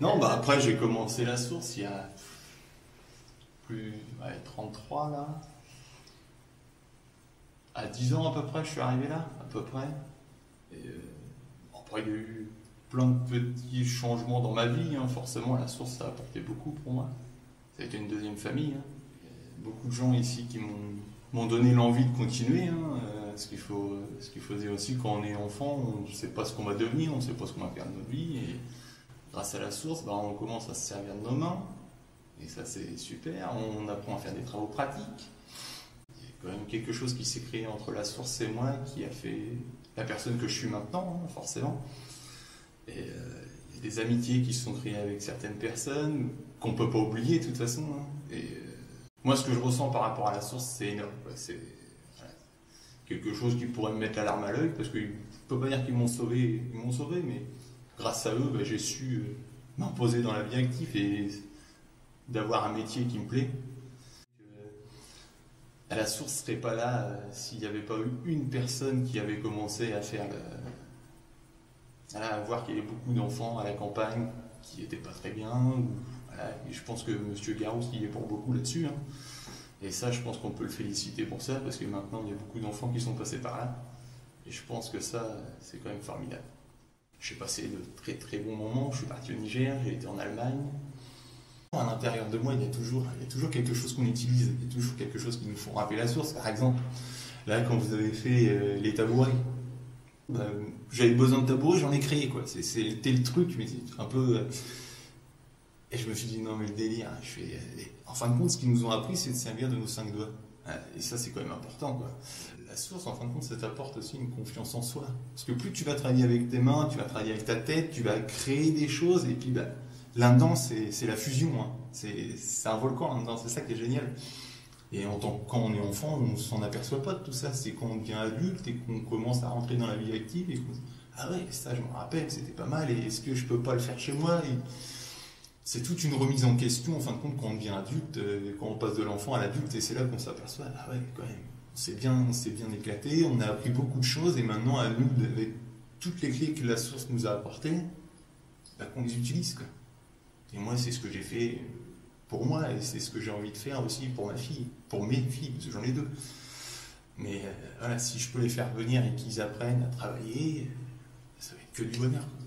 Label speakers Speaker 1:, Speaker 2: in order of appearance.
Speaker 1: Non, bah après j'ai commencé la source il y a plus, ouais, 33 là. À 10 ans à peu près, je suis arrivé là, à peu près. Et après, il y a eu plein de petits changements dans ma vie, hein. Forcément, la source, ça a apporté beaucoup pour moi. Ça a été une deuxième famille, hein. Beaucoup de gens ici qui m'ont donné l'envie de continuer, hein. Ce qu'il faut dire aussi, quand on est enfant, on ne sait pas ce qu'on va devenir, on ne sait pas ce qu'on va faire de notre vie. Et grâce à la source, bah, on commence à se servir de nos mains. Et ça, c'est super. On apprend à faire des travaux pratiques. Il y a quand même quelque chose qui s'est créé entre la source et moi qui a fait la personne que je suis maintenant, hein, forcément. Et il y a des amitiés qui se sont créées avec certaines personnes qu'on ne peut pas oublier de toute façon, hein. Et moi, ce que je ressens par rapport à la source, c'est énorme, quoi. C'est voilà, quelque chose qui pourrait me mettre la larme à l'œil parce que je ne peux pas dire qu'ils m'ont sauvé, mais grâce à eux, bah, j'ai su m'imposer dans la vie active et d'avoir un métier qui me plaît. À la source ne serait pas là s'il n'y avait pas eu une personne qui avait commencé à faire voilà, à voir qu'il y avait beaucoup d'enfants à la campagne qui n'étaient pas très bien. Voilà, et je pense que M. Garousse y est pour beaucoup là-dessus, hein. Et ça, je pense qu'on peut le féliciter pour ça, parce que maintenant, il y a beaucoup d'enfants qui sont passés par là. Et je pense que ça, c'est quand même formidable. J'ai passé de très très bons moments. Je suis parti au Niger, j'ai été en Allemagne. À l'intérieur de moi, il y a toujours quelque chose qu'on utilise, il y a toujours quelque chose qui nous font rappeler la source. Par exemple, là, quand vous avez fait les tabourets, j'avais besoin de tabourets, j'en ai créé, quoi. C'était le truc, mais c'est un peu. Et je me suis dit, non, mais le délire, hein, en fin de compte, ce qu'ils nous ont appris, c'est de servir de nos 5 doigts. Et ça, c'est quand même important, quoi. La source, en fin de compte, ça t'apporte aussi une confiance en soi. Parce que plus tu vas travailler avec tes mains, tu vas travailler avec ta tête, tu vas créer des choses, et puis bah, là-dedans, c'est la fusion, hein. C'est un volcan là-dedans, c'est ça qui est génial. Et quand on est enfant, on s'en aperçoit pas de tout ça. C'est quand on devient adulte et qu'on commence à rentrer dans la vie active et qu'on se dit, ah ouais, ça je me rappelle, c'était pas mal, et est-ce que je peux pas le faire chez moi? Et c'est toute une remise en question, en fin de compte, quand on devient adulte, quand on passe de l'enfant à l'adulte, et c'est là qu'on s'aperçoit, ah ouais, quand même, on s'est bien éclaté, on a appris beaucoup de choses, et maintenant, à nous, avec toutes les clés que la source nous a apportées, bah, qu'on les utilise, quoi. Et moi, c'est ce que j'ai fait pour moi, et c'est ce que j'ai envie de faire aussi pour ma fille, pour mes filles, parce que j'en ai 2. Mais voilà, si je peux les faire venir et qu'ils apprennent à travailler, ça va être que du bonheur, quoi.